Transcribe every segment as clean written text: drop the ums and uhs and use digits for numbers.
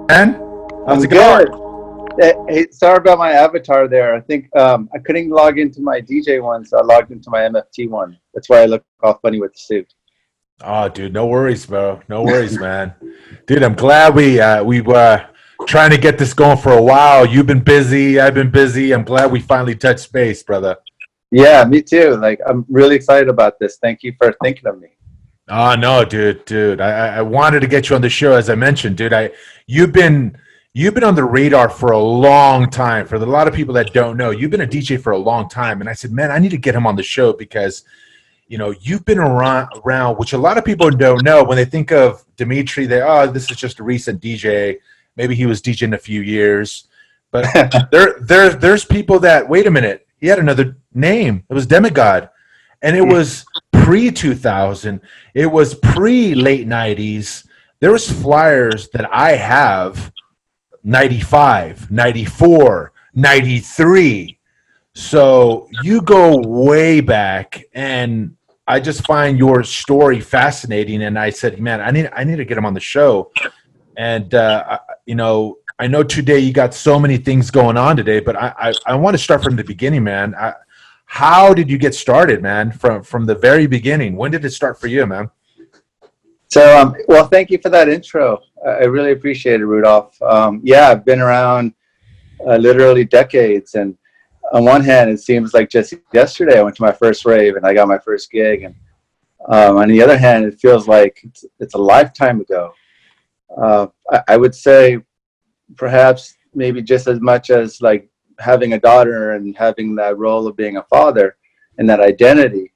Man, how's it Good. going? Hey, sorry about my avatar there. I think I couldn't log into my DJ one, so I logged into my MFT one. That's why I look all funny with the suit. Oh, dude, no worries, bro. No worries, man. Dude, I'm glad we were trying to get this going for a while. You've been busy. I've been busy. I'm glad we finally touched base, brother. Yeah, me too. Like, I'm really excited about this. Thank you for thinking of me. Oh no, dude. I wanted to get you on the show, as I mentioned, dude. You've been you've been on the radar for a long time. For a lot of people that don't know, you've been a DJ for a long time. And I said, man, I need to get him on the show because you've been around, which a lot of people don't know. When they think of Dimitri, this is just a recent DJ. Maybe he was DJing a few years, but there's people that wait a minute. He had another name. It was Demigod, and it was pre 2000. It was pre late 90s. There was flyers that I have 95, 94, 93. So you go way back, and I just find your story fascinating. And I said, man, I need to get him on the show. And I know today you got so many things going on today, but I want to start from the beginning, man. How did you get started, man? From the very beginning, when did it start for you, man? So, well, thank you for that intro. I really appreciate it, Rudolph. Yeah, I've been around literally decades, and on one hand, it seems like just yesterday I went to my first rave and I got my first gig, and on the other hand, it feels like it's a lifetime ago. I would say perhaps maybe just as much as like having a daughter and having that role of being a father and that identity.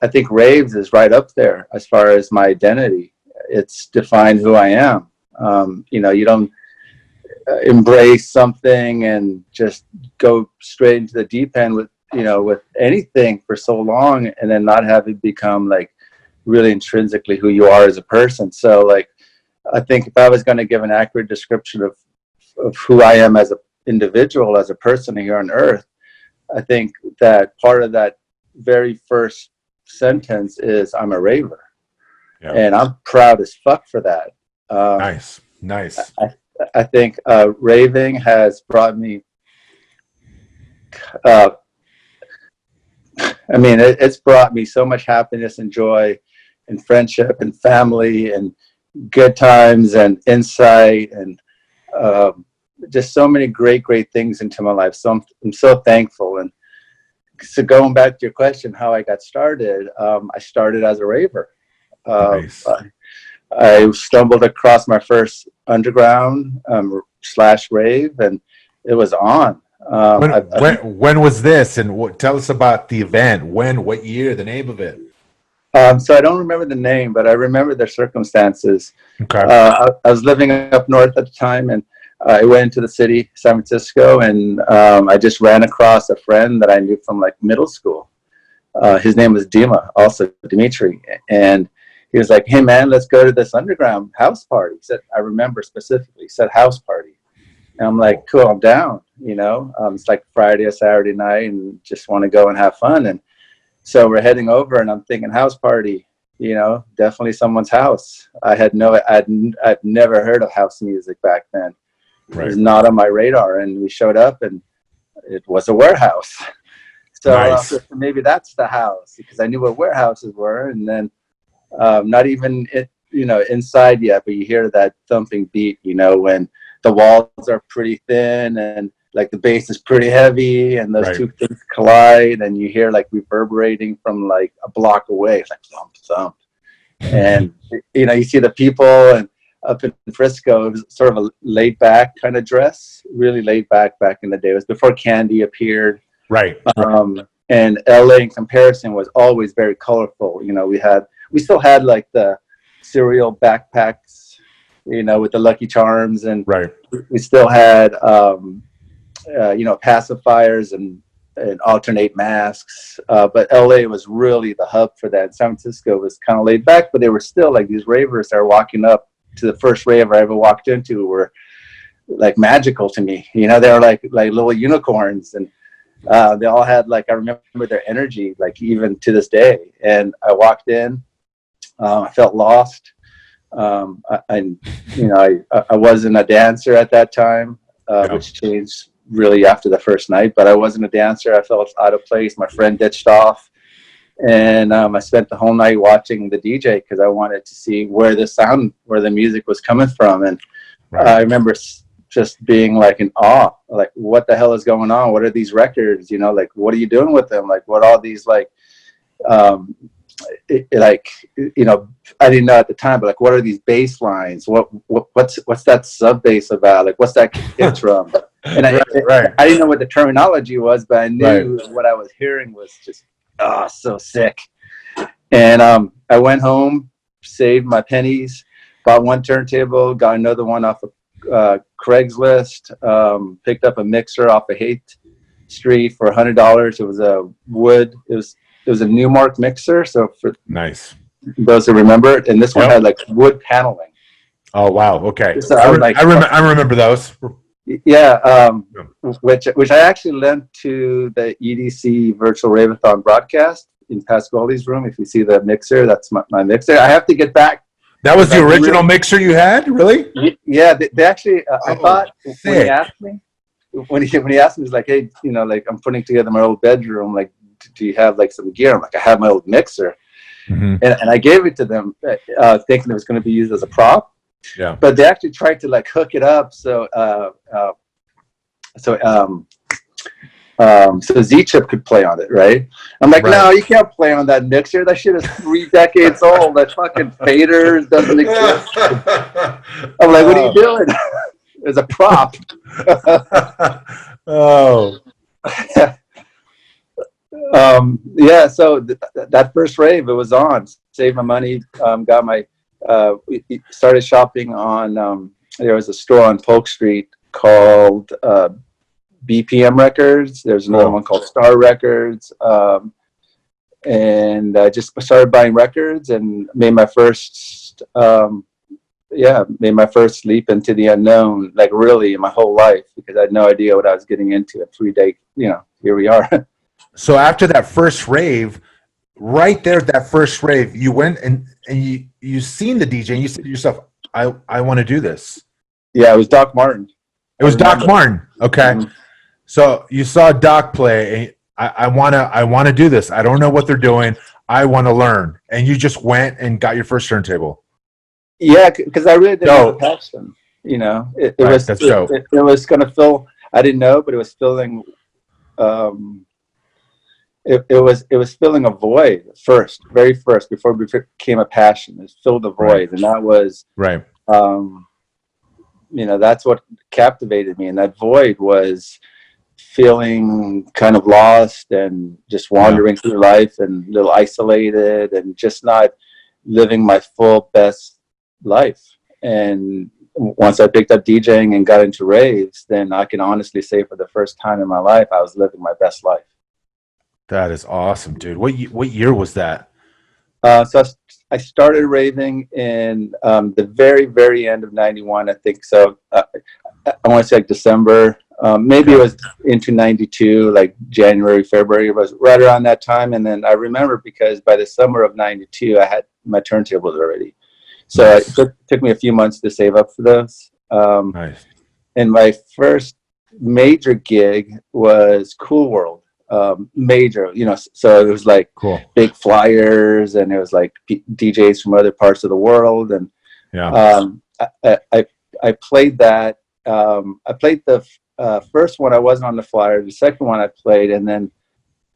I think raves is right up there as far as my identity. It's defined who I am. You don't embrace something and just go straight into the deep end with anything for so long and then not have it become like really intrinsically who you are as a person. So like, I think if I was going to give an accurate description of who I am as an individual, as a person here on earth, I think that part of that very first sentence is I'm a raver. Yeah. And I'm proud as fuck for that. Nice. I think raving has brought me, it's brought me so much happiness and joy and friendship and family and good times and insight and just so many great things into my life. So I'm so thankful. And so going back to your question, how I got started, I started as a raver. Nice. I stumbled across my first underground / rave, and it was on. When was this? And tell us about the event. When? What year? The name of it? So I don't remember the name, but I remember the circumstances. Okay. I was living up north at the time, and I went into the city, San Francisco, and I just ran across a friend that I knew from like middle school. His name was also Dimitry, and he was like, "Hey man, let's go to this underground house party." He said, I remember specifically, he said house party. And I'm like, cool, I'm down, it's like Friday or Saturday night and just want to go and have fun. And so we're heading over and I'm thinking house party, definitely someone's house. I'd never heard of house music back then. Right. It was not on my radar, and we showed up and it was a warehouse. So nice. Maybe that's the house, because I knew what warehouses were. And then not even inside yet, but you hear that thumping beat, when the walls are pretty thin and like the bass is pretty heavy, and those two things collide, and you hear like reverberating from like a block away. It's like thump thump, and you see the people. And up in Frisco, it was sort of a laid back kind of dress, really laid back in the day. It was before Candy appeared. Right. And LA in comparison was always very colorful. We still had like the cereal backpacks, with the Lucky Charms, and we still had, pacifiers and alternate masks. But LA was really the hub for that. San Francisco was kind of laid back, but they were still like these ravers that are walking up to the first rave I ever walked into were like magical to me. They were like little unicorns, and they all had I remember their energy, like even to this day. And I walked in, I felt lost. I wasn't a dancer at that time, which changed really after the first night, but I wasn't a dancer. I felt out of place. My friend ditched off, and I spent the whole night watching the DJ because I wanted to see where the music was coming from. And I remember just being like in awe, like, what the hell is going on? What are these records? Like, what are you doing with them? Like, what all these like, I didn't know at the time, but like, what are these bass lines? What's that sub bass about? Like, what's that kick drum? And I didn't know what the terminology was, but I knew what I was hearing was just, so sick. And I went home, saved my pennies, bought one turntable, got another one off of Craigslist, picked up a mixer off of Haight Street for $100. It was a wood. It was a Newmark mixer. So for those who remember it, and this one had like wood paneling. Oh wow! Okay, so I remember those. Yeah, which I actually lent to the EDC Virtual Rave-a-thon broadcast in Pasquale's room. If you see the mixer, that's my mixer. I have to get back. That was the original mixer you had, really? Yeah, they actually. I thought when he asked me, he's like, "Hey, like I'm putting together my old bedroom. Like, do you have like some gear?" I'm like, "I have my old mixer," and I gave it to them, thinking it was going to be used as a prop. Yeah. But they actually tried to like hook it up so Z-Chip could play on it, right? I'm like, no, you can't play on that mixer. That shit is 3 decades old. That fucking faders doesn't exist. I'm like, what are you doing? It's a prop. Yeah. So that first rave, it was on. Saved my money. Got my. We started shopping on. There was a store on Polk Street called BPM Records. There's another one called Star Records, and I just started buying records and made my first. Made my first leap into the unknown, like really in my whole life, because I had no idea what I was getting into. A 3-day, here we are. So after that first rave, right there, that first rave, you went and you seen the DJ and you said to yourself, I want to do this. Yeah, it was Doc Martin. It was Doc Martin. Okay. Mm-hmm. So you saw Doc play. I want to do this. I don't know what they're doing. I want to learn. And you just went and got your first turntable. Yeah, because I really didn't have a passion. It was going to fill. I didn't know, but it was filling. It was filling a void very first, before it became a passion. It filled a void, and that was right. That's what captivated me, and that void was feeling kind of lost and just wandering through life and a little isolated and just not living my full best life. And once I picked up DJing and got into raves, then I can honestly say for the first time in my life, I was living my best life. That is awesome, dude. What year was that? So I started raving in the very, very end of 91, I think. So I want to say like December. Maybe it was into 92, like January, February. It was right around that time. And then I remember because by the summer of 92, I had my turntables already. So it took me a few months to save up for those. Nice. And my first major gig was Cool World. Major, so it was like big flyers, and it was like DJs from other parts of the world. And I played that. I played the first one. I wasn't on the flyer. The second one I played, and then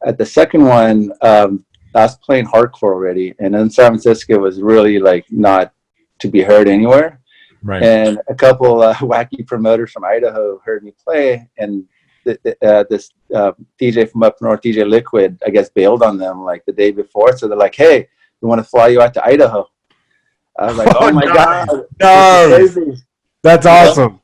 at the second one, I was playing hardcore already, and in San Francisco was really like not to be heard anywhere. Right. And a couple wacky promoters from Idaho heard me play, and this DJ from up north, DJ Liquid, I guess bailed on them like the day before. So they're like, "Hey, we want to fly you out to Idaho." I was like, "Oh my God, that's awesome!"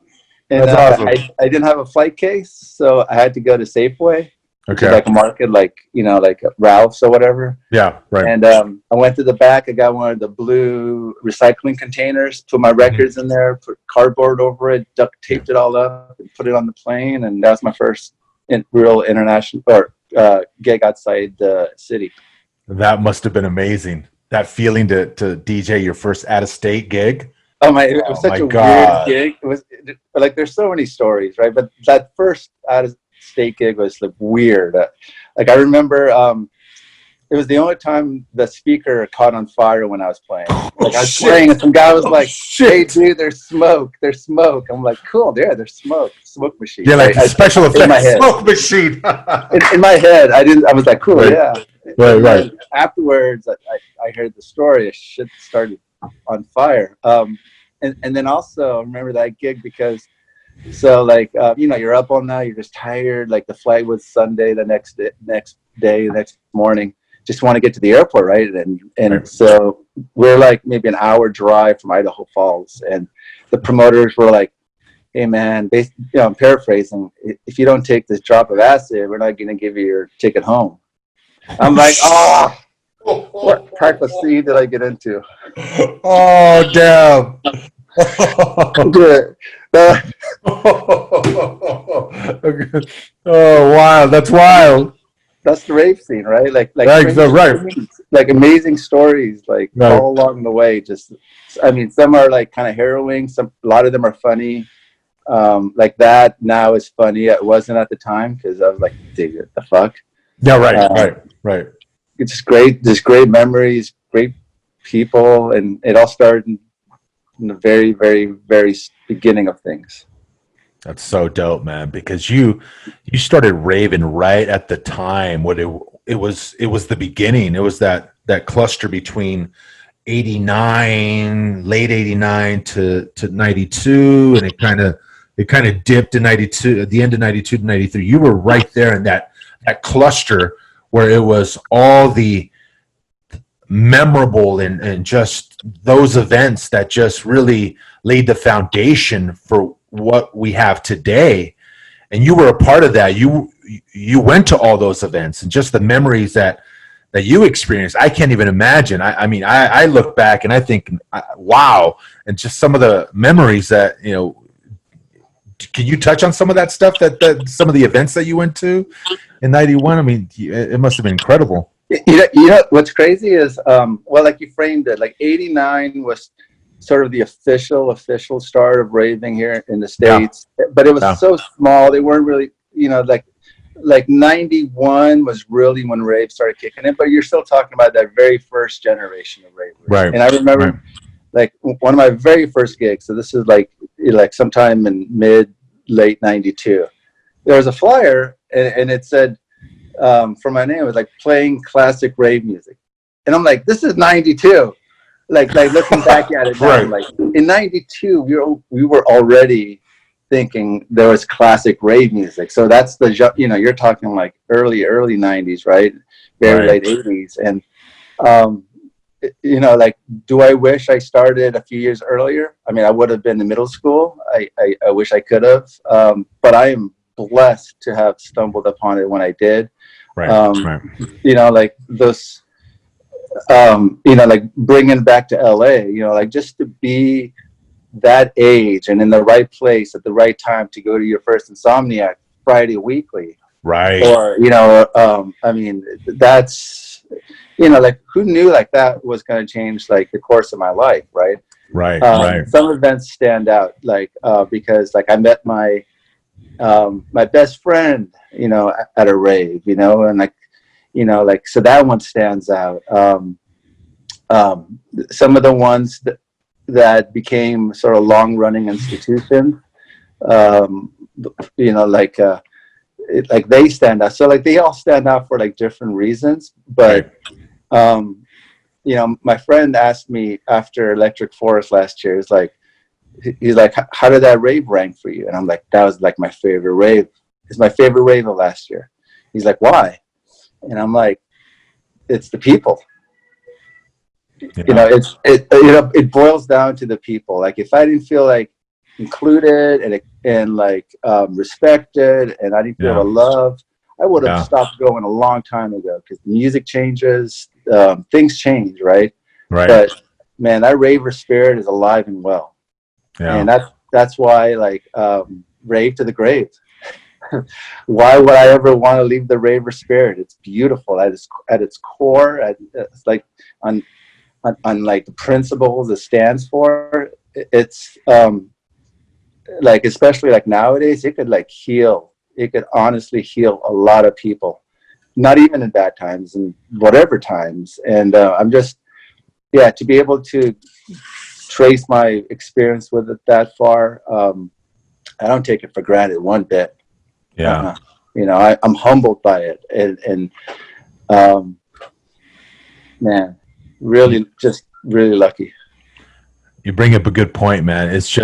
And that's awesome. I didn't have a flight case, so I had to go to Safeway, which is like a market, like like Ralph's or whatever. Yeah, right. And I went to the back. I got one of the blue recycling containers, put my records in there, put cardboard over it, duct taped it all up, and put it on the plane. And that was my first real international gig outside the city. That must have been amazing. that feeling to DJ your first out-of-state gig? Oh my! It was such a weird gig. It was like there's so many stories, right? But that first out-of-state gig was like weird. Like I remember, it was the only time the speaker caught on fire when I was playing. Like I was playing, and some guy was like, "Hey, dude, there's smoke! There's smoke!" I'm like, "Cool, there, there's smoke machine." Yeah, like special effects smoke machine. in my head, I was like, "Cool, right. yeah." Right. Afterwards, I heard the story. Shit started on fire. And then also remember that gig because, so like you're up all night, you're just tired. Like the flight was Sunday, the next morning. Just want to get to the airport, right? And so we're like maybe an hour drive from Idaho Falls, and the promoters were like, "Hey man, I'm paraphrasing. If you don't take this drop of acid, we're not going to give you your ticket home." I'm like, "Oh, what type of scene did I get into?" Oh damn! Oh wow, that's wild. That's the rave scene, right? Like amazing stories, like all along the way. Just, I mean, some are like kind of harrowing. A lot of them are funny. Like that now is funny. It wasn't at the time because I was like, "Dude, what the fuck?" Yeah, right. It's just great memories, great people, and it all started in the very, very, very beginning of things. That's so dope, man, because you started raving right at the time when it was the beginning. It was that cluster between 89, late 89 to 92, and it kind of dipped in 92, at the end of 92 to 93. You were right there in that cluster where it was all the memorable and just those events that just really laid the foundation for what we have today. And you were a part of that. You went to all those events, and just the memories that you experienced, I can't even imagine. I mean, I look back and I think, wow, and just some of the memories that, can you touch on some of that stuff, that some of the events that you went to in 91? I mean, it must have been incredible. You know what's crazy is, well, like you framed it, like 89 was sort of the official start of raving here in the States, but it was so small. They weren't really, like 91 was really when rave started kicking in, but you're still talking about that very first generation of rave. Right. And I remember like one of my very first gigs. So this is like sometime in late 92. There was a flyer and it said, for my name, it was like playing classic rave music. And I'm like, this is 92. Like looking back at it now, like in 92, we were already thinking there was classic rave music. So that's you're talking like early 90s, right? Very late 80s. And, like, do I wish I started a few years earlier? I mean, I would have been in middle school. I wish I could have. But I am blessed to have stumbled upon it when I did. Like those, like bringing back to LA, like just to be that age and in the right place at the right time to go to your first Insomniac Friday weekly. Right. Or, I mean, that's, like who knew like that was going to change like the course of my life. Right. Right. Some events stand out, like, because like I met my best friend, at a rave, and like, like, so that one stands out. Some of the ones that became sort of long running institutions, like they stand out. So like they all stand out for like different reasons, but, my friend asked me after Electric Forest last year, he's like, how did that rave rank for you? And I'm like, that was like my favorite rave. It's my favorite rave of last year. He's like, why? And I'm like, it's the people. It boils down to the people. Like if I didn't feel like included and like respected, and I didn't feel the love, I would have stopped going a long time ago, because music changes, things change, right? But man, that raver spirit is alive and well. And that's why, like, rave to the grave. Why would I ever want to leave the raver spirit? It's beautiful at its core. It's like on on like the principles it stands for, it's like, especially like nowadays, it could like heal. It could honestly heal a lot of people, not even in bad times and whatever times. And I'm just, yeah, to be able to trace my experience with it that far, I don't take it for granted one bit. Yeah. You know, I'm humbled by it, and man, really, just really lucky. You bring up a good point, man. It's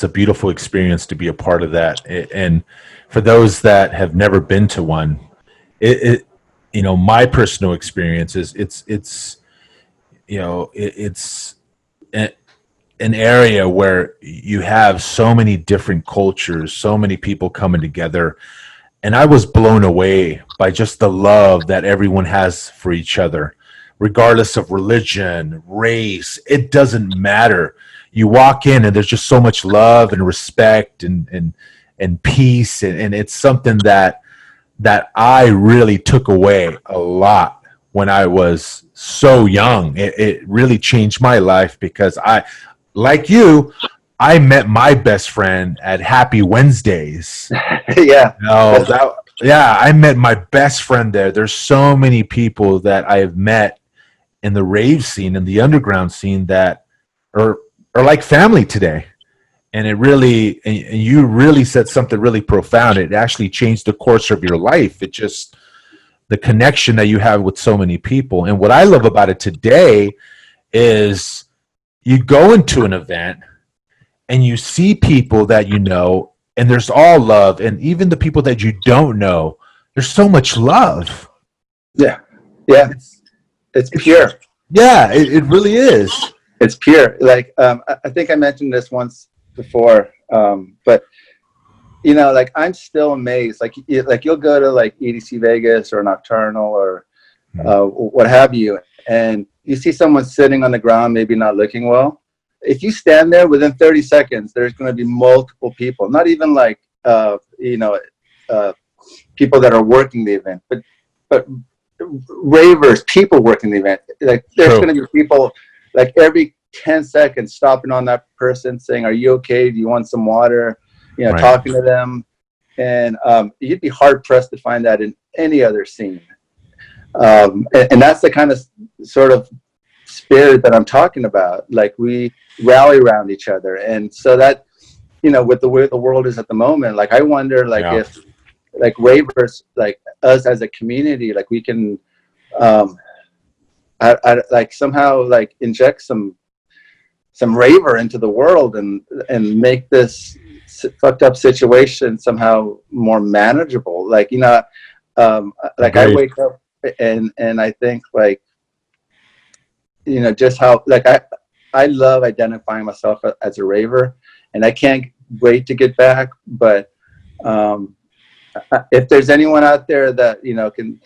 a beautiful experience to be a part of that. And for those that have never been to one, you know, my personal experience is it's an area where you have so many different cultures, so many people coming together. And I was blown away by just the love that everyone has for each other, regardless of religion, race. It doesn't matter. You walk in and there's just so much love and respect and peace. And it's something that I really took away a lot when I was so young. It really changed my life because like you, I met my best friend at Happy Wednesdays. Yeah. I met my best friend there. There's so many people that I have met in the rave scene, in the underground scene, that are like family today. And and you really said something really profound. It actually changed the course of your life. It just, the connection that you have with so many people. And what I love about it today is you go into an event and you see people that you know, and there's all love. And even the people that you don't know, there's so much love. Yeah. Yeah. It's pure. Yeah, it really is. It's pure. Like, I think I mentioned this once before, but you know, like, I'm still amazed. Like you'll go to like EDC Vegas or Nocturnal or what have you, and you see someone sitting on the ground, maybe not looking well. If you stand there, within 30 seconds, there's going to be multiple people, not even like, people that are working the event, but ravers, people working the event. Like, there's going to be people like every 10 seconds stopping on that person saying, "Are you okay? Do you want some water?" You know, right. Talking to them. And you'd be hard pressed to find that in any other scene. And that's the kind of sort of spirit that I'm talking about. Like, we rally around each other. And so that, you know, with the way the world is at the moment, like, I wonder, like, if like ravers, like us as a community, like, we can like somehow like inject some raver into the world and make this fucked up situation somehow more manageable. Like, you know, like, I wake up and I think, like, you know, just how, like, I love identifying myself as a raver, and I can't wait to get back. But if there's anyone out there that, you know, can,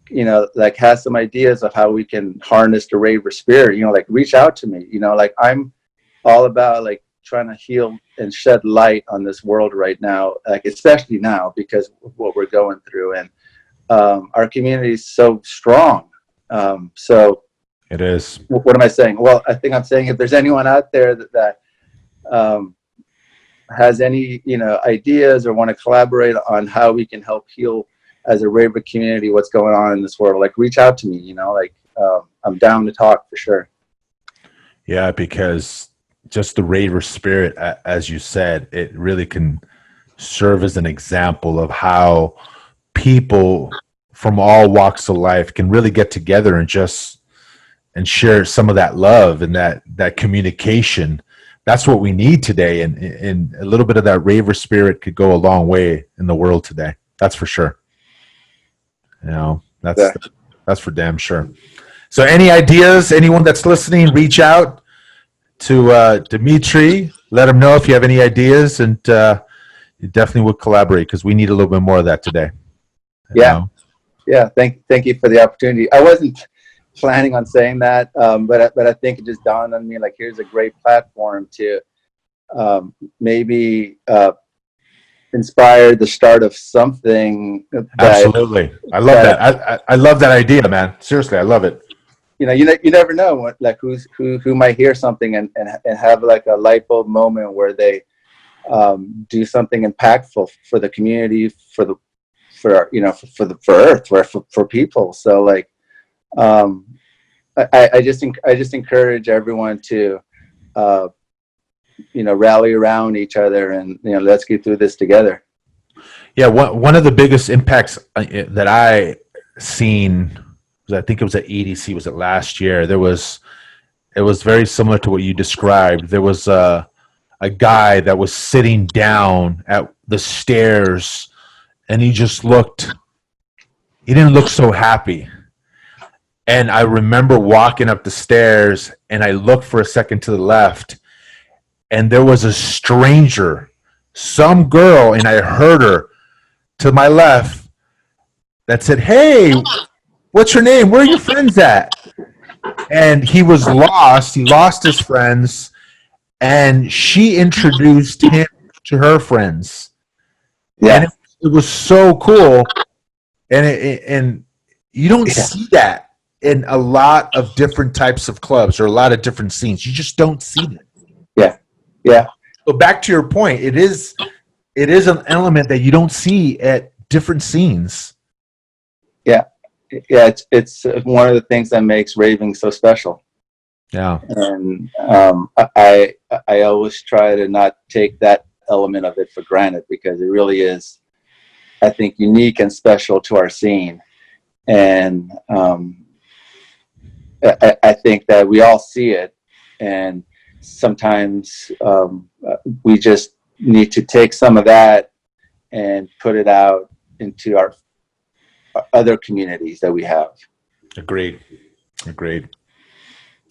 you know, like, has some ideas of how we can harness the raver spirit, you know, like, reach out to me. You know, like, I'm all about, like, trying to heal and shed light on this world right now, like, especially now because of what we're going through. And our community is so strong. So it is. What am I saying? Well, I think I'm saying, if there's anyone out there that has any, you know, ideas or want to collaborate on how we can help heal as a raver community what's going on in this world, like, reach out to me. You know, like, I'm down to talk for sure. Yeah, because just the raver spirit, as you said, it really can serve as an example of how people from all walks of life can really get together and share some of that love and that communication. That's what we need today. And a little bit of that raver spirit could go a long way in the world today. That's for sure. You know, that's for damn sure. So any ideas, anyone that's listening, reach out to Dimitry, let him know if you have any ideas, and you definitely would collaborate, because we need a little bit more of that today. Yeah. Thank you for the opportunity. I wasn't planning on saying that, but I think it just dawned on me, like, here's a great platform to maybe inspire the start of something. Absolutely. I love that. I love that idea, man. Seriously, I love it. you never know what, like who might hear something and have like a light bulb moment where they do something impactful for the community, for Earth, for people. So like, I just encourage everyone to, rally around each other and, let's get through this together. Yeah. One of the biggest impacts that I seen, I think it was at EDC, was it last year? It was very similar to what you described. There was a guy that was sitting down at the stairs, and he didn't look so happy. And I remember walking up the stairs, and I looked for a second to the left, and there was a stranger, some girl, and I heard her to my left that said, "Hey, what's your name? Where are your friends at?" And he was lost. He lost his friends, and she introduced him to her friends. Yeah. And it was so cool. And you don't see that in a lot of different types of clubs or a lot of different scenes. You just don't see it. Yeah. Yeah. So back to your point, it is an element that you don't see at different scenes. Yeah. Yeah, it's one of the things that makes raving so special. Yeah. And I always try to not take that element of it for granted, because it really is, I think, unique and special to our scene. And I think that we all see it, and sometimes we just need to take some of that and put it out into our other communities that we have. Agreed.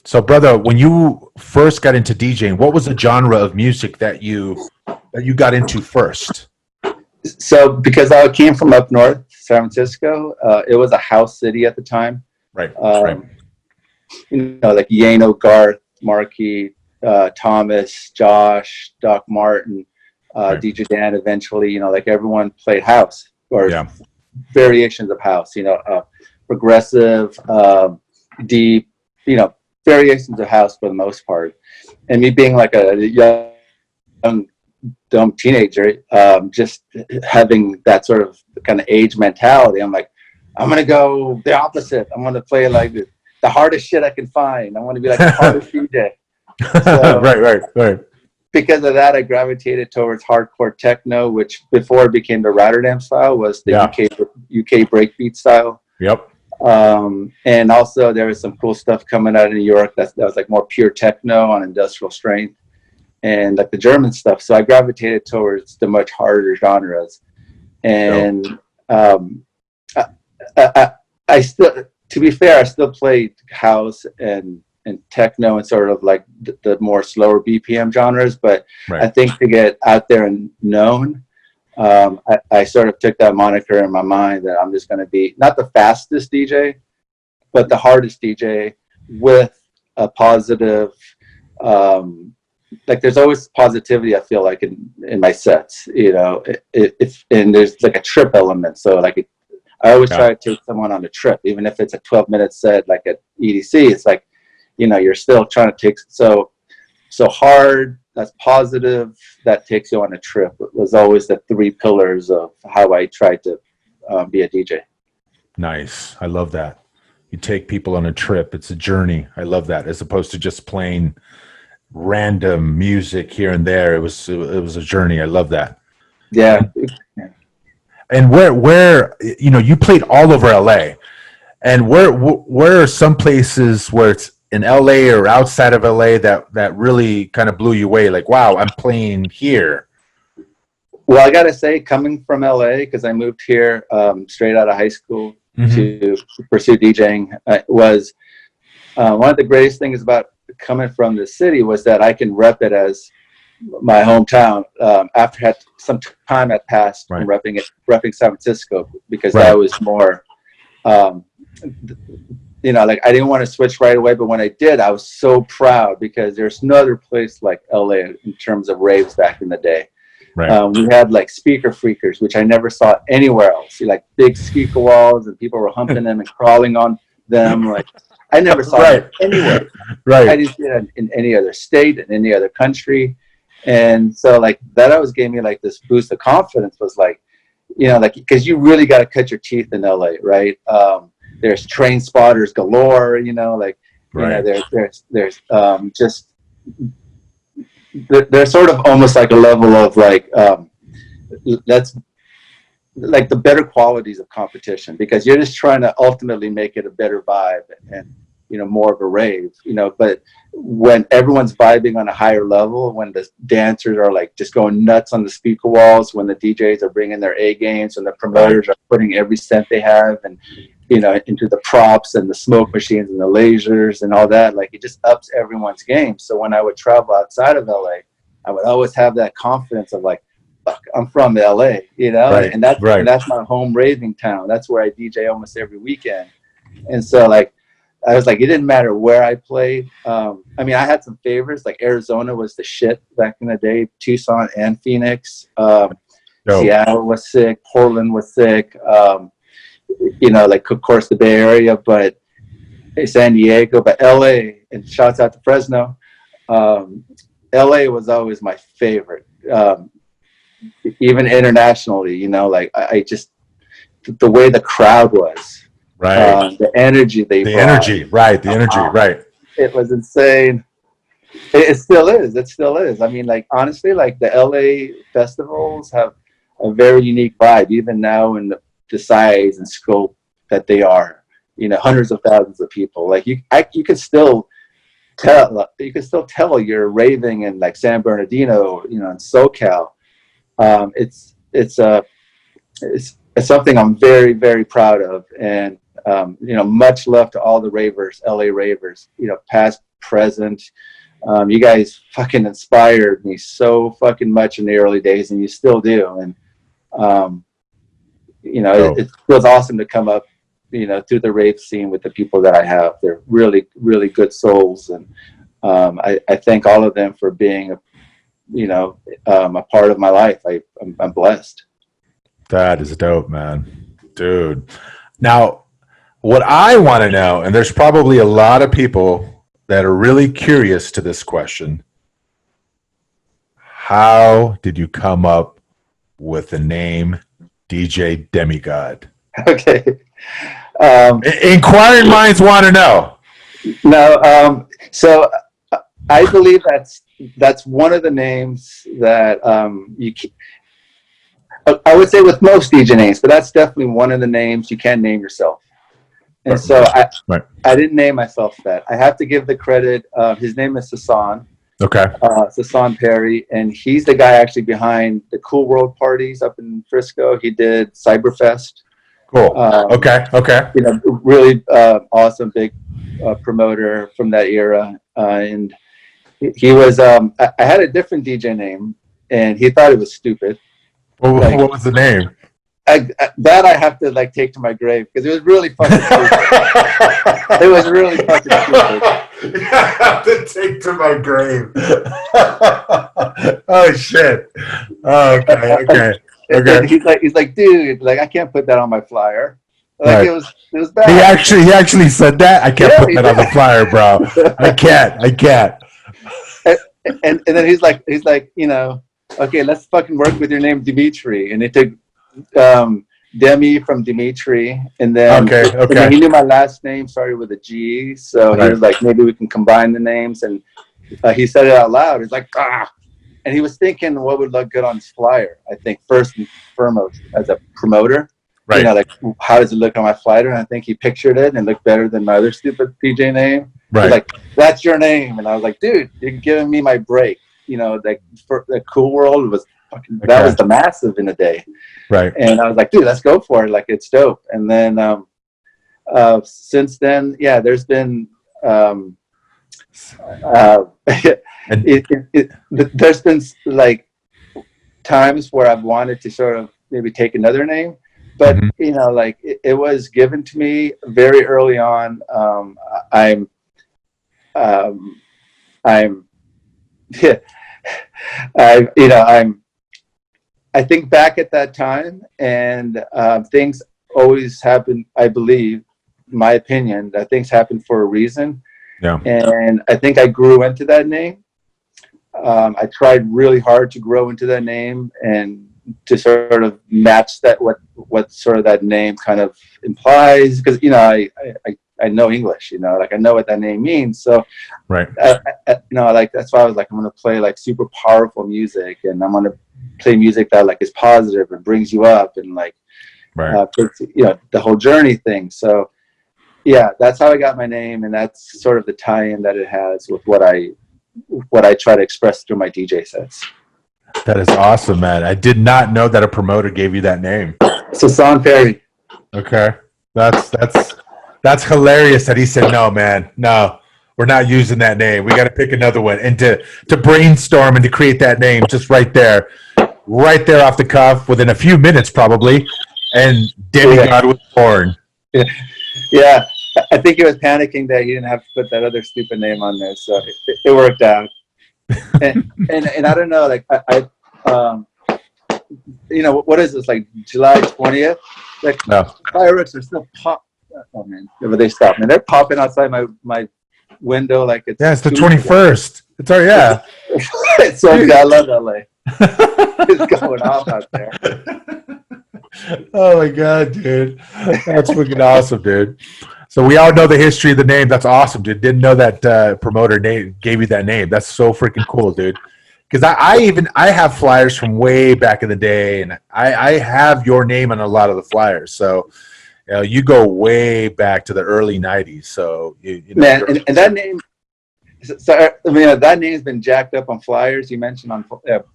So, brother, when you first got into DJing, what was the genre of music that you got into first? So, because I came from up north, San Francisco, it was a house city at the time. Right. Like Yano, Garth, Markey, Thomas, Josh, Doc Martin, DJ Dan. Eventually, like everyone played house or variations of house. Progressive, deep. Variations of house for the most part. And me being like a young dumb teenager, just having that sort of kind of age mentality, I'm like, I'm gonna go the opposite. I'm gonna play like the hardest shit I can find. I want to be like the hardest DJ. So, right. Because of that, I gravitated towards hardcore techno, which before it became the Rotterdam style was the UK breakbeat style. Yep. And also there was some cool stuff coming out of New York that was like more pure techno on industrial strength, and like the German stuff. So I gravitated towards the much harder genres. And I still, to be fair, I still played house and techno and sort of like the more slower BPM genres. But I think to get out there and known, I sort of took that moniker in my mind that I'm just going to be not the fastest DJ, but the hardest DJ with a positive, like there's always positivity, I feel like in my sets, and there's like a trip element. So like I always try to take someone on a trip, even if it's a 12-minute set, like at EDC, it's like, you're still trying to take, so hard, that's positive, that takes you on a trip. It was always the three pillars of how I tried to be a DJ. Nice. I love that. You take people on a trip. It's a journey. I love that, as opposed to just playing random music here and there. It was a journey. I love that. Yeah. And where you played all over LA, and where are some places where it's in LA or outside of LA that really kind of blew you away? Like, wow, I'm playing here. Well, I got to say, coming from LA, because I moved here straight out of high school to pursue DJing, was one of the greatest things about coming from the city was that I can rep it as my hometown. After some time had passed from repping San Francisco, because that was more, like I didn't want to switch right away, but when I did, I was so proud, because there's no other place like LA in terms of raves back in the day. We had like speaker freakers, which I never saw anywhere else. Like big speaker walls, and people were humping them and crawling on them. Like I never saw Right. it anywhere. Right. I didn't see it in any other state, in any other country. And so like that always gave me like this boost of confidence, was like, you know, like, because you really got to cut your teeth in LA, right? There's train spotters galore, you know, like, Right. you know, there's just, there's sort of almost like a level of like, that's like the better qualities of competition, because you're just trying to ultimately make it a better vibe and, you know, more of a rave, you know. But when everyone's vibing on a higher level, when the dancers are like just going nuts on the speaker walls, when the DJs are bringing their A games and the promoters are putting every cent they have and, you know, into the props and the smoke machines and the lasers and all that, like it just ups everyone's game. So when I would travel outside of LA, I would always have that confidence of like, fuck, I'm from LA, you know, Right. and that's my home raving town. That's where I DJ almost every weekend. And so like, I was like, it didn't matter where I played. I mean, I had some favorites, like Arizona was the shit back in the day, Tucson and Phoenix. Seattle was sick, Portland was sick. You know, like of course the Bay Area, but San Diego, but LA, and shouts out to Fresno. LA was always my favorite. Even internationally, you know, like I just, the way the crowd was. Right. The energy they brought. The energy, right. It was insane. It still is. It still is. I mean, like, honestly, like the LA festivals have a very unique vibe, even now in the size and scope that they are. You know, hundreds of thousands of people. Like you can still tell you're raving in like San Bernardino, you know, in SoCal. It's something I'm very, very proud of. And you know, much love to all the ravers, LA ravers, you know, past, present. You guys fucking inspired me so fucking much in the early days, and you still do. And you know, it feels awesome to come up, you know, through the rave scene with the people that I have. They're really, really good souls, and I thank all of them for being, you know, a part of my life. I'm blessed. That is dope, man, dude. Now, what I want to know, and there's probably a lot of people that are really curious to this question: how did you come up with the name DJ Demigod? Okay. Inquiring minds want to know. No, so I believe that's one of the names that I would say with most DJ names, but that's definitely one of the names you can name yourself. And so I didn't name myself that. I have to give the credit. His name is Sasan. Okay. Sasan Perry, and he's the guy actually behind the Cool World parties up in Frisco. He did Cyberfest. Cool. Okay. You know, really awesome, big promoter from that era. And he was, I had a different DJ name, and he thought it was stupid. What was the name? That I have to like take to my grave, because it was really fucking stupid. It was really fucking stupid. I have to take to my grave. Oh shit. Oh, okay. And he's like, dude, like I can't put that on my flyer. Like it was bad. He actually said that. I can't put that on the flyer, bro. I can't. And then he's like, you know, okay, let's fucking work with your name, Dimitry. And it took Demi from Dimitri, and then and then he knew my last name started with a G, so he was like, maybe we can combine the names. And he said it out loud. He's like, and he was thinking what would look good on his flyer. I think first and foremost as a promoter, you know, like how does it look on my flyer? And I think he pictured it and it looked better than my other stupid DJ name. Right. He's like, that's your name, and I was like, dude, you're giving me my break. You know, like for the Cool World was fucking, that was the massive in a day. Right. And I was like, dude, let's go for it. Like, it's dope. And then since then, yeah, there's been there's been like times where I've wanted to sort of maybe take another name, but you know, like it was given to me very early on. I think back at that time, and things always happen, I believe, my opinion, that things happen for a reason. Yeah. And I think I grew into that name. I tried really hard to grow into that name and to sort of match that what sort of that name kind of implies, because I know English, like I know what that name means. So right, like that's why I was like, I'm gonna play like super powerful music, and I'm gonna play music that like is positive and brings you up, and like right. The whole journey thing. So yeah, that's how I got my name, and that's sort of the tie-in that it has with what I try to express through my DJ sets. That is awesome, man. I did not know that a promoter gave you that name. Sasan Perry. Okay. That's hilarious that he said, no, man, no, we're not using that name. We got to pick another one. And to brainstorm and to create that name just right there off the cuff within a few minutes probably. And Demigod was born. Yeah. I think he was panicking that he didn't have to put that other stupid name on there. So it worked out. And I don't know, like I what is this, like July 20th? Like fireworks are still pop. Oh man, but they stopped, man. They're popping outside my window like it's the 21st. It's already it's so good. I love LA. It's going off out there. Oh my god, dude, that's freaking awesome, dude. So we all know the history of the name. That's awesome, dude. Didn't know that promoter name gave you that name. That's so freaking cool, dude. Because I have flyers from way back in the day, and I have your name on a lot of the flyers. So you go way back to the early '90s. So man, and that name. So I mean, that name's been jacked up on flyers. You mentioned on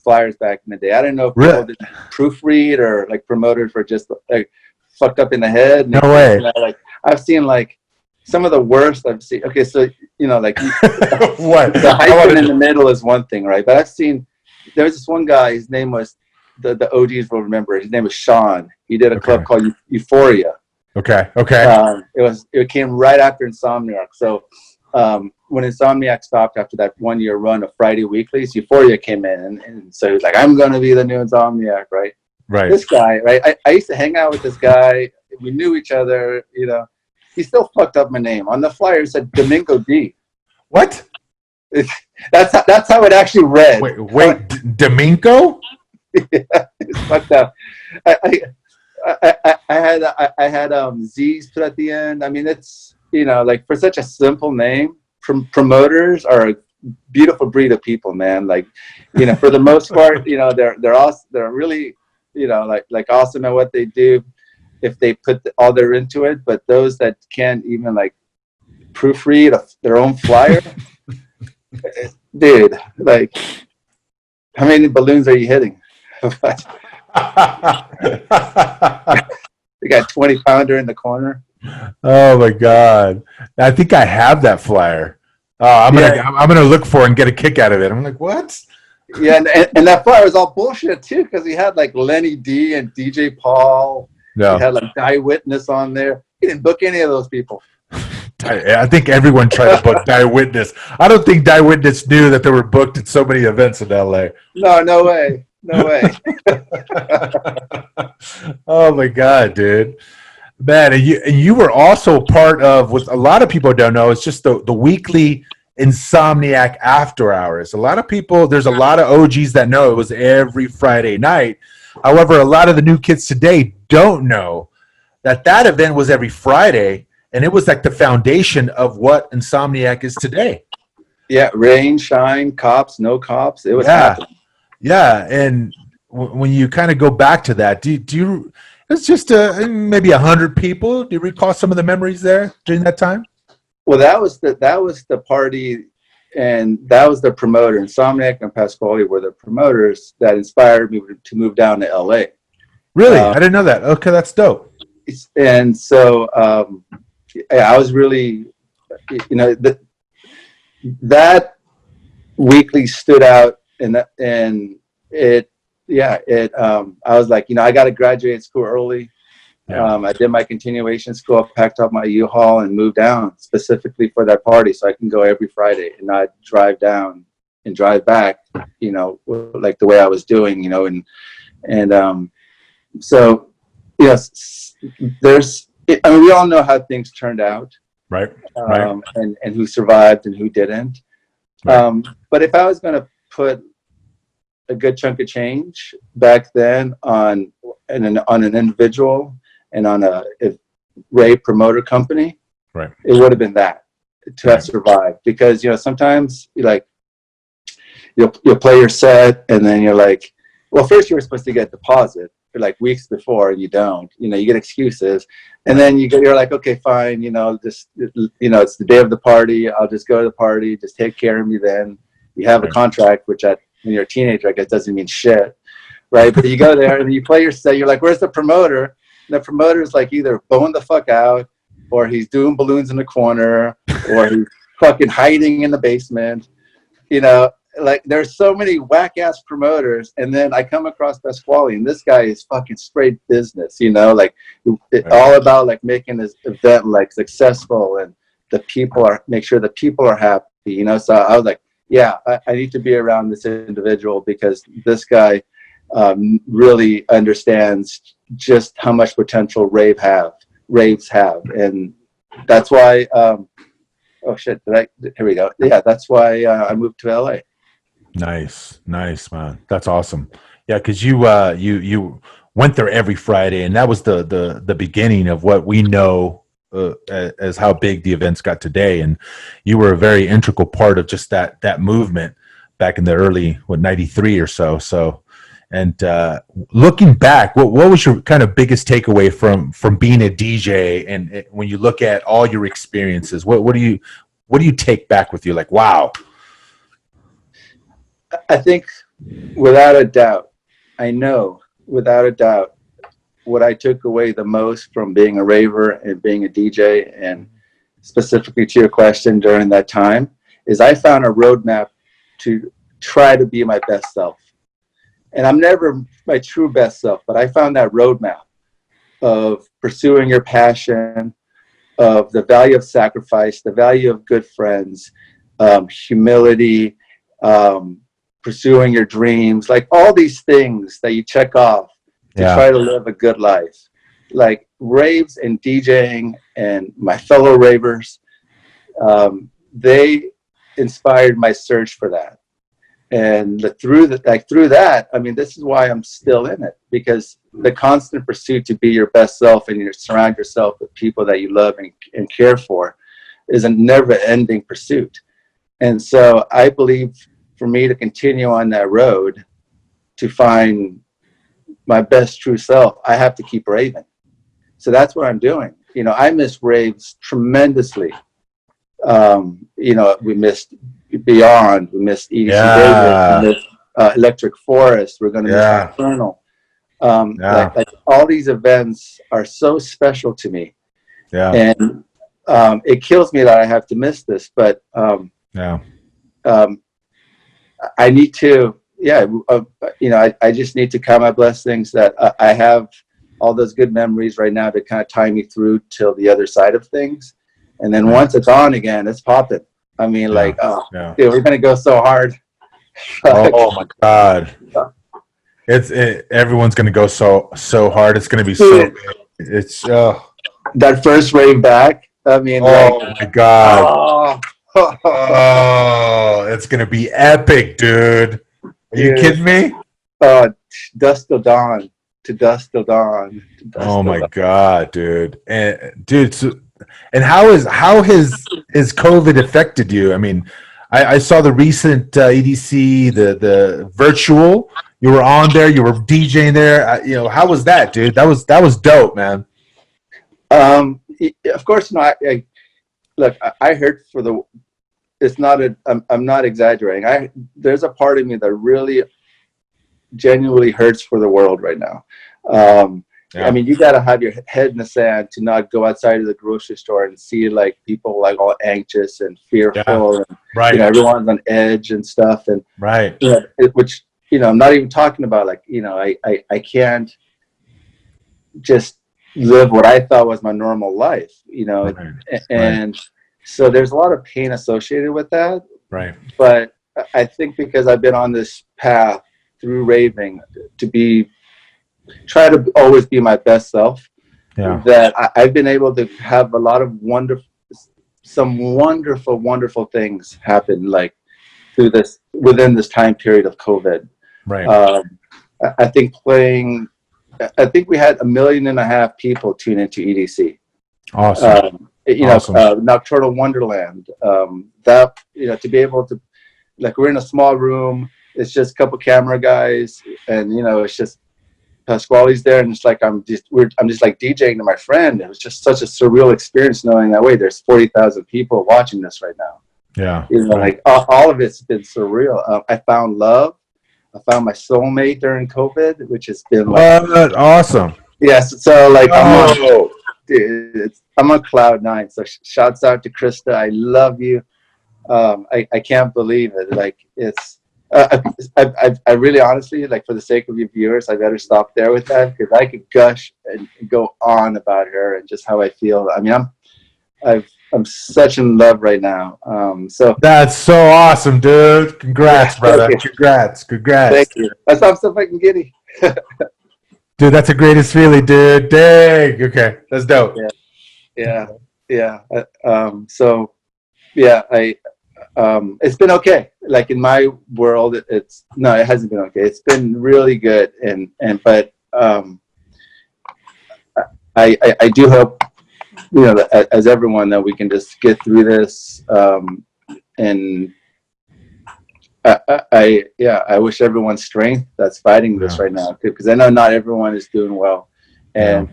flyers back in the day. I don't know if people didn't proofread or like promoters were just like fucked up in the head. No way. Like I've seen like some of the worst I've seen. Okay, so like what the hyphen in the middle is one thing, right? But I've seen there was this one guy. His name was the OGs will remember. His name was Sean. He did a club called Euphoria. Okay. It came right after Insomniac. So when Insomniac stopped after that 1 year run of Friday weeklies, Euphoria came in, and so he was like, "I'm going to be the new Insomniac," right? Right. This guy, right? I used to hang out with this guy. We knew each other, He still fucked up my name. On the flyer, it said Domingo D. What? That's how it actually read. Wait, Domingo? Yeah, it's fucked up. I had Z's put at the end. I mean, it's like for such a simple name, promoters are a beautiful breed of people, man. Like, for the most part, they're awesome. They're really, like awesome at what they do if they put all their into it. But those that can't even like proofread their own flyer, dude, like, how many balloons are you hitting? They got 20-pounder in the corner. Oh my god! I think I have that flyer. I'm gonna look for it and get a kick out of it. I'm like, what? Yeah, and that flyer was all bullshit too, because he had like Lenny D and DJ Paul. No. He had like Die Witness on there. He didn't book any of those people. I think everyone tried to book Die Witness. I don't think Die Witness knew that they were booked at so many events in LA. No way. No way. Oh my god, dude. Man, and you were also part of, what a lot of people don't know, it's just the weekly Insomniac After Hours. A lot of people, there's a lot of OGs that know it was every Friday night. However, a lot of the new kids today don't know that event was every Friday, and it was like the foundation of what Insomniac is today. Yeah, rain, shine, cops, no cops, it was happening. Yeah, and when you kind of go back to that, do you? It's just maybe 100 people. Do you recall some of the memories there during that time? Well, that was the party, and that was the promoter. Insomniac and Pasquale were the promoters that inspired me to move down to LA. Really, I didn't know that. Okay, that's dope. And so I was really, that weekly stood out, and it. Yeah, I was like, I got to graduate school early. Yeah. I did my continuation school, packed up my U-Haul, and moved down specifically for that party, so I can go every Friday and not drive down and drive back, like the way I was doing, so, there's I mean, we all know how things turned out, Right. and who survived and who didn't. Right. But if I was going to put a good chunk of change back then on an individual and on a Rave promoter company, Right. it would have been that to have survived. Because sometimes you'll play your set and then you're like, well, first you were supposed to get a deposit for like weeks before and you don't. You get excuses, and then you're like, okay, fine, it's the day of the party, I'll just go to the party, just take care of me then. You have a contract, which when you're a teenager, I guess doesn't mean shit, right? But you go there and you play your set, you're like, where's the promoter? And the promoter's like either blowing the fuck out, or he's doing balloons in the corner, or he's fucking hiding in the basement. Like there's so many whack ass promoters, and then I come across Pasquale, and this guy is fucking straight business, all about like making this event like successful, and make sure the people are happy, So I was like, yeah, I need to be around this individual, because this guy really understands just how much potential raves have, and that's why. Oh shit! Here we go. Yeah, that's why I moved to LA. Nice, man. That's awesome. Yeah, because you went there every Friday, and that was the beginning of what we know as how big the events got today. And you were a very integral part of just that movement back in the early 93 or so. So, and looking back, what was your kind of biggest takeaway from being a DJ? And when you look at all your experiences, what do you take back with you? Like, wow. I think without a doubt, what I took away the most from being a raver and being a DJ, and specifically to your question during that time, is I found a roadmap to try to be my best self. And I'm never my true best self, but I found that roadmap of pursuing your passion, of the value of sacrifice, the value of good friends, humility, pursuing your dreams, like all these things that you check off to try to live a good life. Like raves and DJing and my fellow ravers, they inspired my search for that. And through that, I mean, this is why I'm still in it, because the constant pursuit to be your best self and you surround yourself with people that you love and care for is a never-ending pursuit. And so I believe for me to continue on that road to find my best true self, I have to keep raving. So that's what I'm doing. I miss raves tremendously. We missed Beyond, we missed EDC Vegas, we missed Electric Forest, we're going to miss Infernal. Like all these events are so special to me. And it kills me that I have to miss this, but I need to, I just need to count my blessings that I have all those good memories right now to kind of tie me through till the other side of things. And then once it's on again, it's popping. I mean, dude, we're going to go so hard. Oh my God. Everyone's going to go so hard. It's going to be so, it's, that first rave back. I mean, my God. Oh, it's going to be epic, dude. Are you kidding me? Dusk till dawn. To dusk till dawn. Oh my God, dude. And dude, and how has COVID affected you? I mean, I saw the recent EDC, the virtual. You were on there. You were DJing there. How was that, dude? That was dope, man. Of course, I look. I heard for the. It's not a. I'm not exaggerating. There's a part of me that really, genuinely hurts for the world right now. I mean, you got to have your head in the sand to not go outside of the grocery store and see like people like all anxious and fearful, and everyone's on edge and stuff, and which I'm not even talking about like I can't just live what I thought was my normal life, and so there's a lot of pain associated with that. Right. But I think because I've been on this path through raving to try to always be my best self. Yeah. that I've been able to have a lot of wonderful things happen, like within this time period of COVID. Right. I think we had 1.5 million people tune into EDC. Awesome. Awesome. Nocturnal Wonderland. That, to be able to, like, we're in a small room. It's just a couple camera guys, and it's just Pasquale's there, and it's like I'm just like DJing to my friend. It was just such a surreal experience knowing that there's 40,000 people watching this right now. Yeah. Like all of it's been surreal. I found love. I found my soulmate during COVID, which has been like awesome. Yes. So like I'm on cloud 9. So shouts out to Krista. I love you. I can't believe it. Like it's. I really honestly, like, for the sake of your viewers, I better stop there with that, because I could gush and go on about her and just how I feel. I mean, I'm such in love right now. So that's so awesome, dude. Congrats, brother. Congrats. Thank you. That's I'm so fucking giddy. Dude, that's the greatest feeling, dude. Dang. Okay, that's dope. Yeah. So yeah, it's been okay. Like in my world, it hasn't been okay. It's been really good, but I do hope, as everyone, that we can just get through this. And I wish everyone strength that's fighting this right now, because I know not everyone is doing well, and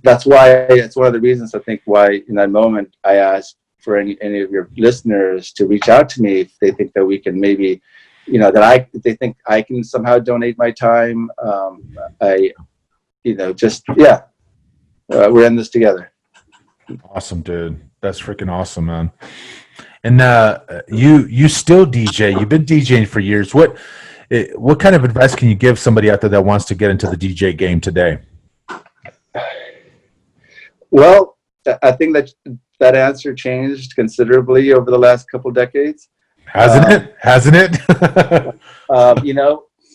that's why it's one of the reasons I think why in that moment I asked for any of your listeners to reach out to me if they think that we can maybe, they think I can somehow donate my time. We're in this together. Awesome, dude. That's freaking awesome, man. And you still DJ. You've been DJing for years. What kind of advice can you give somebody out there that wants to get into the DJ game today? Well, I think that answer changed considerably over the last couple decades. Hasn't it?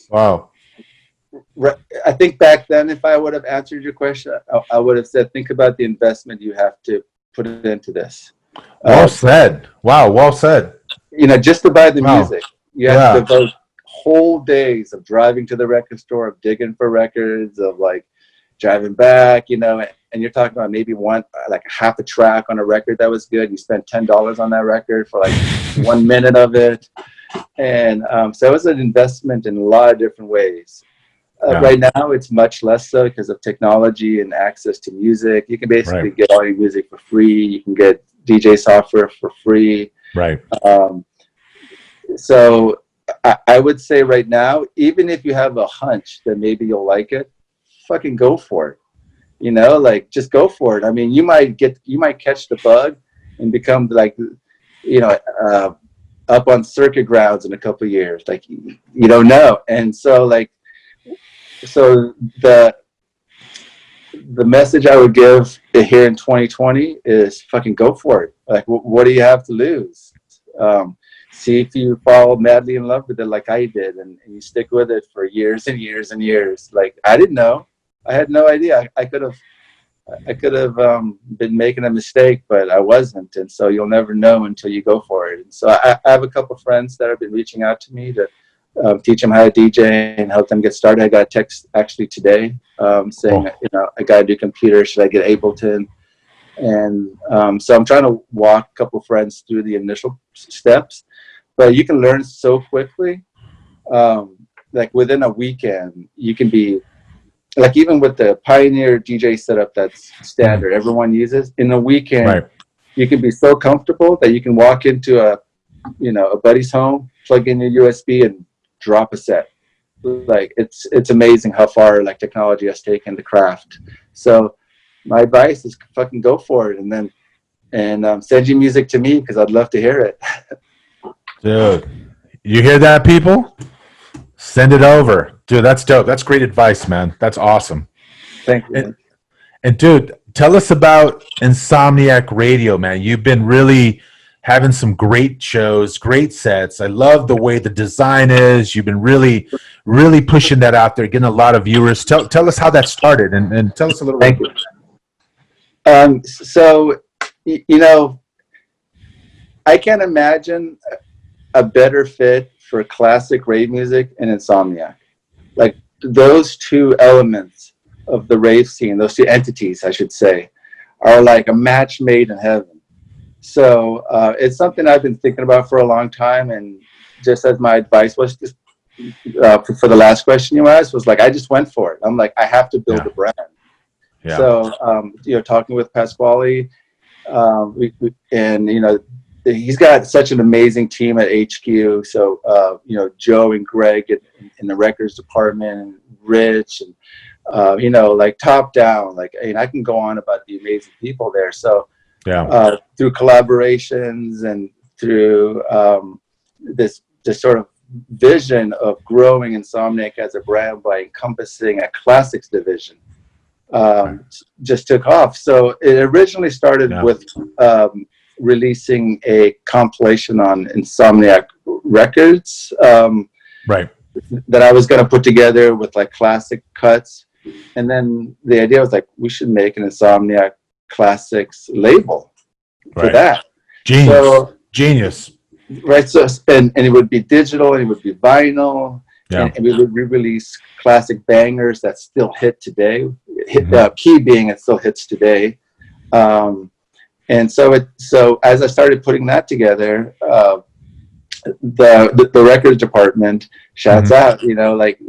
Wow. I think back then, if I would have answered your question, I would have said, think about the investment you have to put into this. Well said. Wow, well said. Just to buy the music, you have to devote whole days of driving to the record store, of digging for records, of like driving back, and you're talking about maybe half a track on a record that was good. You spent $10 on that record for like 1 minute of it. And so it was an investment in a lot of different ways. Right now, it's much less so because of technology and access to music. You can basically get all your music for free. You can get DJ software for free. Right. So I would say right now, even if you have a hunch that maybe you'll like it, fucking go for it. Just go for it. I mean, you might catch the bug and become like, up on circuit grounds in a couple of years. Like, you don't know. And so the message I would give here in 2020 is fucking go for it. Like, what do you have to lose? See if you fall madly in love with it like I did, and you stick with it for years and years and years. Like, I didn't know. I had no idea. I could have been making a mistake, but I wasn't. And so you'll never know until you go for it. And so I have a couple of friends that have been reaching out to me to teach them how to DJ and help them get started. I got a text actually today saying, I got a new computer. Should I get Ableton? And so I'm trying to walk a couple of friends through the initial steps. But you can learn so quickly. Like within a weekend, you can be, like, even with the Pioneer DJ setup that's standard, everyone uses, in a weekend, you can be so comfortable that you can walk into a buddy's home, plug in your USB, and drop a set. Like, it's amazing how far like technology has taken the craft. So my advice is fucking go for it, and send your music to me because I'd love to hear it. Dude, you hear that, people? Send it over. Dude, that's dope. That's great advice, man. That's awesome. Thank you. And dude, tell us about Insomniac Radio, man. You've been really having some great shows, great sets. I love the way the design is. You've been really, really pushing that out there, getting a lot of viewers. Tell us how that started, and tell us a little bit. Thank you. So, you know, I can't imagine a better fit for classic rave music and Insomniac. Like, those two elements of the rave scene, those two entities, I should say, are like a match made in heaven. So it's something I've been thinking about for a long time, and just as my advice was just for the last question you asked, was like, I just went for it. I'm like, I have to build a brand. Yeah. So you know, talking with Pasquale, and you know, he's got such an amazing team at HQ. So you know, Joe and Greg in the records department, and Rich, and you know, like top down, like, and I can go on about the amazing people there. So yeah, through collaborations and through this sort of vision of growing Insomniac as a brand by encompassing a classics division, just took off. So it originally started with releasing a compilation on Insomniac Records, that I was going to put together with like classic cuts. And then the idea was like, we should make an Insomniac Classics label for that. Genius. So, genius. Right. So, and it would be digital, and it would be vinyl, and we would re-release classic bangers that still hit today. Key being it still hits today. And so as I started putting that together, the records department shouts out, you know, like,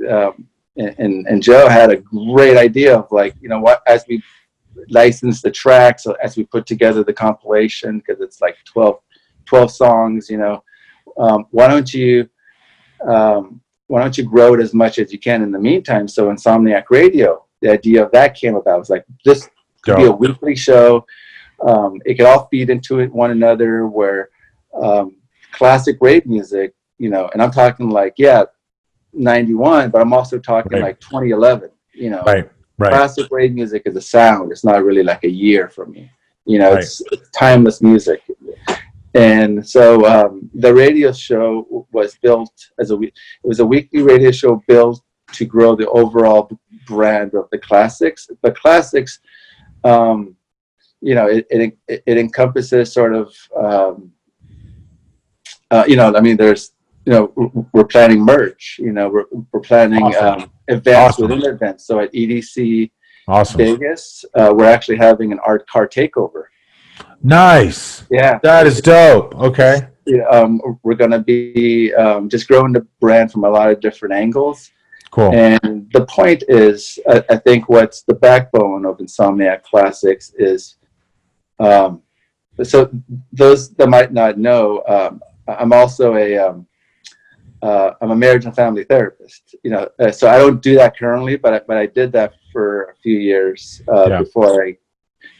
and Joe had a great idea of like, you know what, as we licensed the tracks, so as we put together the compilation, because it's like 12 songs, you know, why don't you grow it as much as you can in the meantime? So Insomniac Radio, the idea of that came about. It was like, this could be a weekly show. It could all feed into one another, where classic rave music, you know, and I'm talking like, 91, but I'm also talking like 2011, you know. Classic rave music is a sound. It's not really like a year for me, you know. It's timeless music. And so the radio show was built as it was a weekly radio show built to grow the overall brand of the classics. The classics, you know, it encompasses sort of, you know, I mean, there's, you know, we're planning merch, you know, we're planning events within events. So at EDC Vegas, we're actually having an art car takeover. Nice. Yeah. That is dope. Okay. We're going to be just growing the brand from a lot of different angles. Cool. And the point is, I think what's the backbone of Insomniac Classics is, so those that might not know, I'm also I'm a marriage and family therapist, you know, so I don't do that currently, but I did that for a few years before I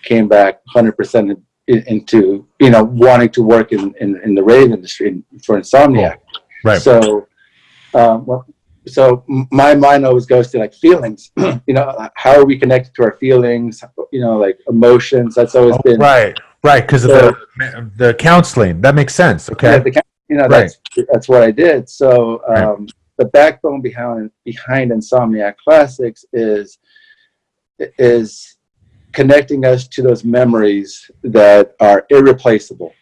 came back 100% into, you know, wanting to work in the rave industry for Insomniac. Right. So, so my mind always goes to like feelings, you know, how are we connected to our feelings, you know, like emotions. That's always been right, because of the counseling. That makes sense. Okay. You know, that's what I did. So the backbone behind Insomniac Classics is connecting us to those memories that are irreplaceable.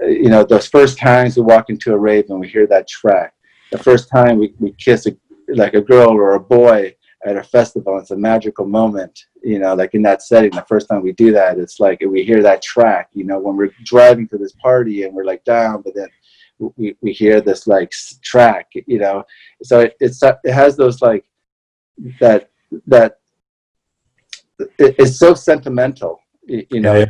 You know, those first times we walk into a rave and we hear that track. The first time we kiss like a girl or a boy at a festival, it's a magical moment. You know, like in that setting, the first time we do that, it's like we hear that track. You know, when we're driving to this party and we're like down, but then we hear this like track, you know. So it has those like that it's so sentimental, you know,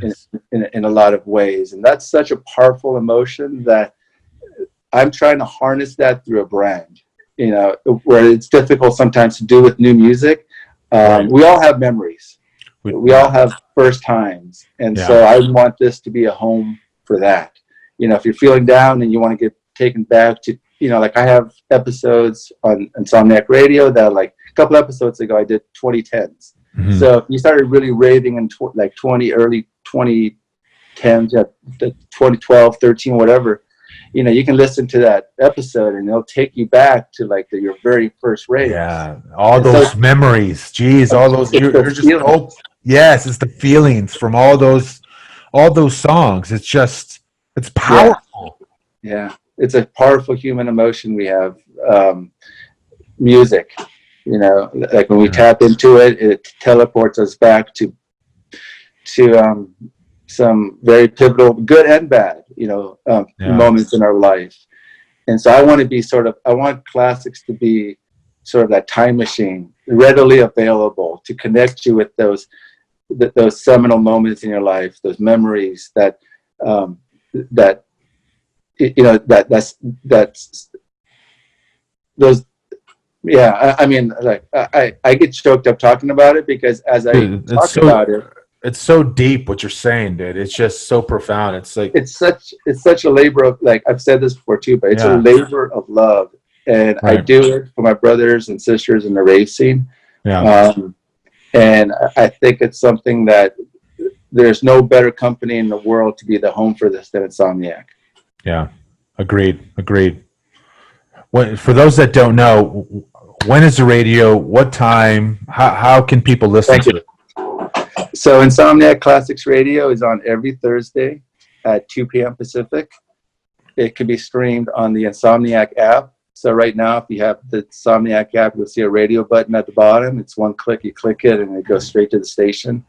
in a lot of ways, and that's such a powerful emotion that I'm trying to harness that through a brand, you know, where it's difficult sometimes to do with new music. We all have memories, we all have first times, and so I want this to be a home for that. You know, if you're feeling down and you want to get taken back to, you know, like I have episodes on Insomniac Radio that like a couple episodes ago I did 2010s. So you started really raving in early 2010, 10, the 2012, 13, whatever, you know, you can listen to that episode and it'll take you back to like your very first rave. Yeah, all those memories. Jeez, all those. You're just old. Yes, it's the feelings from all those songs. It's just, it's powerful. Yeah, it's a powerful human emotion we have. Music, you know, like when we tap into it, it teleports us back to some very pivotal, good and bad, you know, moments in our life. And so I want classics to be sort of that time machine, readily available to connect you with those seminal moments in your life, those memories that's those. Yeah, I mean, like I get choked up talking about it because as I talk about it, it's so deep what you're saying, dude. It's just so profound. It's like it's such a labor of, like I've said this before too, but it's a labor of love, and I do it for my brothers and sisters in the rave scene. Yeah, and I think it's something that there's no better company in the world to be the home for this than Insomniac. Yeah, agreed. For those that don't know, when is the radio? What time? How can people listen to it? So Insomniac Classics Radio is on every Thursday at 2 p.m. Pacific. It can be streamed on the Insomniac app. So right now, if you have the Insomniac app, you'll see a radio button at the bottom. It's one click. You click it, and it goes straight to the station.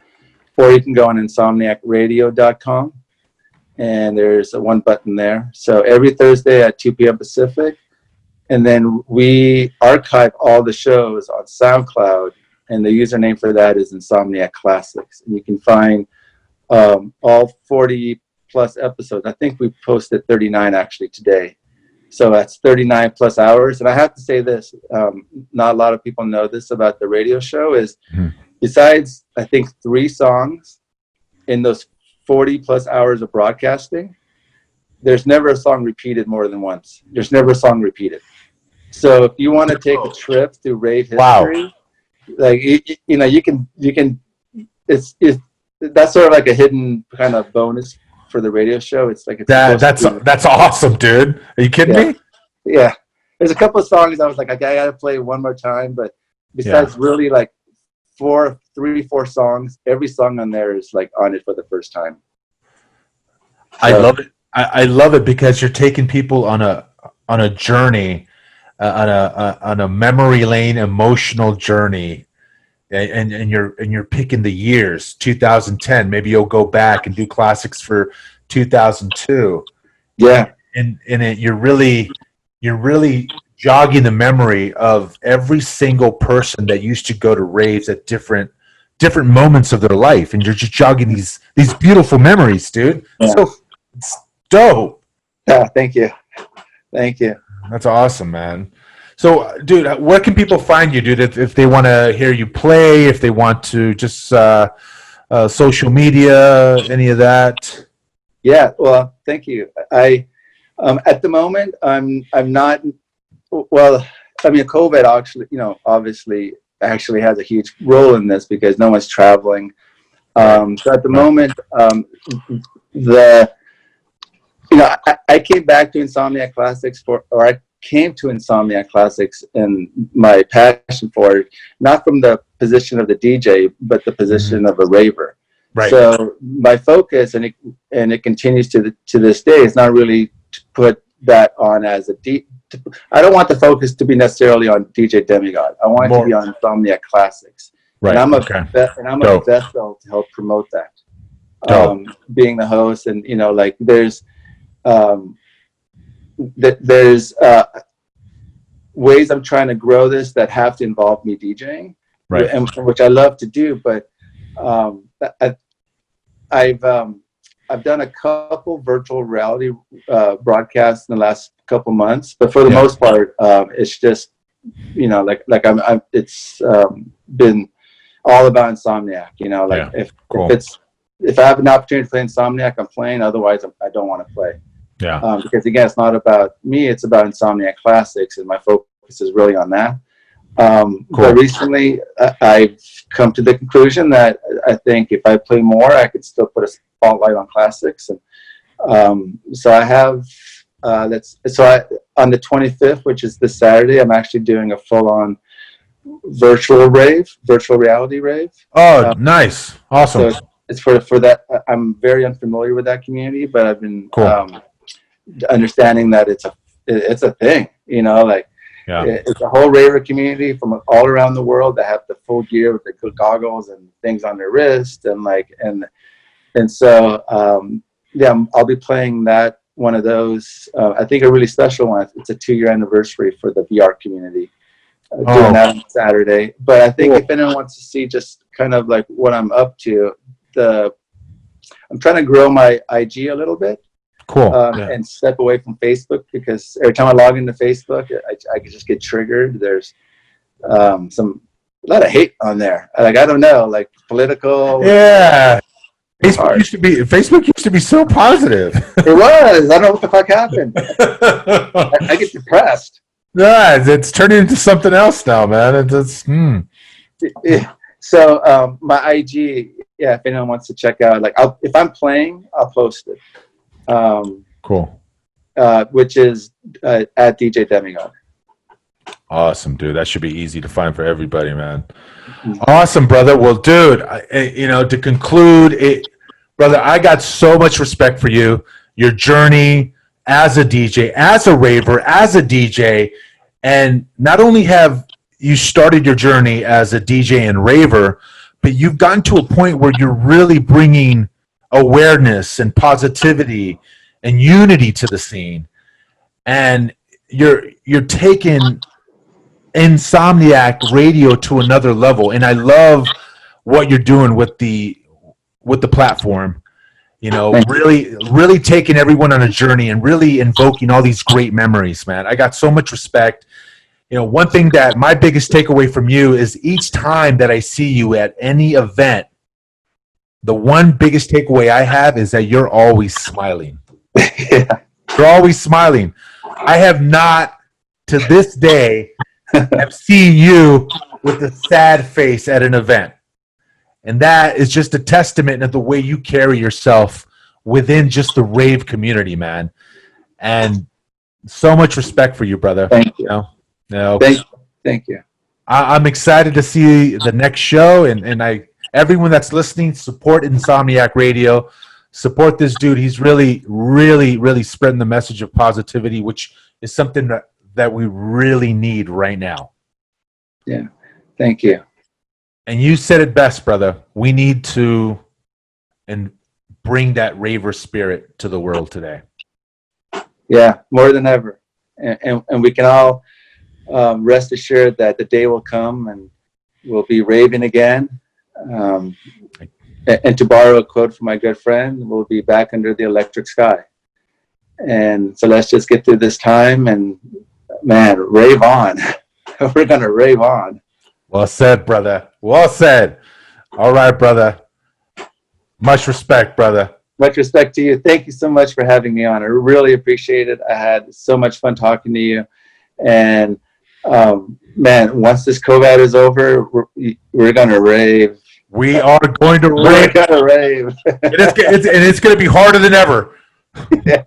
Or you can go on insomniacradio.com, and there's one button there. So every Thursday at 2 p.m. Pacific. And then we archive all the shows on SoundCloud, and the username for that is Insomniac Classics. And you can find all 40 plus episodes. I think we posted 39 actually today. So that's 39 plus hours. And I have to say this, not a lot of people know this about the radio show, is besides, I think, 3 songs in those 40 plus hours of broadcasting, there's never a song repeated more than once. There's never a song repeated. So if you want to take a trip through rave history, like you know, you can. It's that's sort of like a hidden kind of bonus for the radio show. It's like that's awesome, dude. Are you kidding me? Yeah. There's a couple of songs I was like, I gotta play one more time, but besides really like 4 songs, every song on there is like on it for the first time. So, I love it. I love it because you're taking people on a journey, on a memory lane, emotional journey, and you're picking the years 2010. Maybe you'll go back and do classics for 2002. Yeah, and you're really jogging the memory of every single person that used to go to raves at different moments of their life, and you're just jogging these beautiful memories, dude. Yeah. So it's dope. Yeah, thank you. That's awesome, man. So, dude, where can people find you, dude? If they want to hear you play, if they want to just social media, any of that? Yeah, well, thank you. I at the moment I'm not. Well, I mean, COVID actually, obviously has a huge role in this because no one's traveling. So at the moment, I came back to Insomniac Classics I came to Insomniac Classics and my passion for it, not from the position of the DJ, but the position of a raver. Right. So my focus, and it continues to this day, is not really to put that on as I don't want the focus to be necessarily on DJ Demigod. I want it to be on Insomniac Classics. Right. And I'm a vessel to help promote that. Being the host, and there's ways I'm trying to grow this that have to involve me DJing, right? And which I love to do, but I've done a couple virtual reality broadcasts in the last couple months, but for the most part, it's just it's been all about Insomniac. If I have an opportunity to play Insomniac, I'm playing. Otherwise, I don't want to play. Yeah. Because again, it's not about me; it's about Insomniac Classics, and my focus is really on that. But recently, I've come to the conclusion that I think if I play more, I could still put a spotlight on classics. And so I have on the 25th, which is this Saturday, I'm actually doing a full-on virtual reality rave. Oh, nice, awesome. So it's for that. I'm very unfamiliar with that community, but I've been understanding that it's a thing. You know, like. Yeah. It's a whole Raver community from all around the world that have the full gear with the goggles and things on their wrist and so I'll be playing that one of those. I think a really special one. It's a 2-year anniversary for the VR community. Doing that on Saturday. But I think if anyone wants to see just kind of like what I'm up to, I'm trying to grow my IG a little bit. Cool. And step away from Facebook, because every time I log into Facebook, I can just get triggered. There's a lot of hate on there. Like, I don't know, like political. Yeah. Facebook used to be so positive. It was. I don't know what the fuck happened. I get depressed. Yeah, it's turning into something else now, man. So my IG, if anyone wants to check out, like, if I'm playing, I'll post it. Cool. Which is at DJ Demigod. Awesome, dude. That should be easy to find for everybody, man. Awesome, brother. Well, dude, to conclude, brother, I got so much respect for you, your journey as a DJ, as a raver, as a DJ, and not only have you started your journey as a DJ and raver, but you've gotten to a point where you're really bringing awareness and positivity and unity to the scene, and you're taking Insomniac Radio to another level. And I love what you're doing with the platform, really taking everyone on a journey and really invoking all these great memories, man. I got so much respect. One thing that my biggest takeaway from you is each time that I see you at any event, the one biggest takeaway I have is that you're always smiling. Yeah. You're always smiling. I have not, to this day, have seen you with a sad face at an event. And that is just a testament of the way you carry yourself within just the rave community, man. And so much respect for you, brother. Thank you. Thank you. I'm excited to see the next show, and everyone that's listening, support Insomniac Radio. Support this dude. He's really, really, really spreading the message of positivity, which is something that we really need right now. Yeah. Thank you. And you said it best, brother. We need to bring that raver spirit to the world today. Yeah, more than ever. And we can all rest assured that the day will come and we'll be raving again. And to borrow a quote from my good friend, we'll be back under the electric sky. And so let's just get through this time and, man, rave on. We're going to rave on. Well said, brother. Well said. All right, brother. Much respect, brother. Much respect to you. Thank you so much for having me on. I really appreciate it. I had so much fun talking to you. And, man, once this COVID is over, we're going to rave. We are going to rave. We're going to rave. And it's going to be harder than ever. Yeah.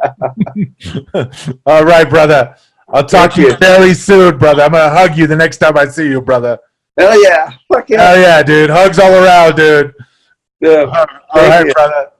All right, brother. I'll talk to you very soon, brother. I'm going to hug you the next time I see you, brother. Hell yeah. Fuck yeah. Hell yeah, dude. Hugs all around, dude. Yeah. All right, brother.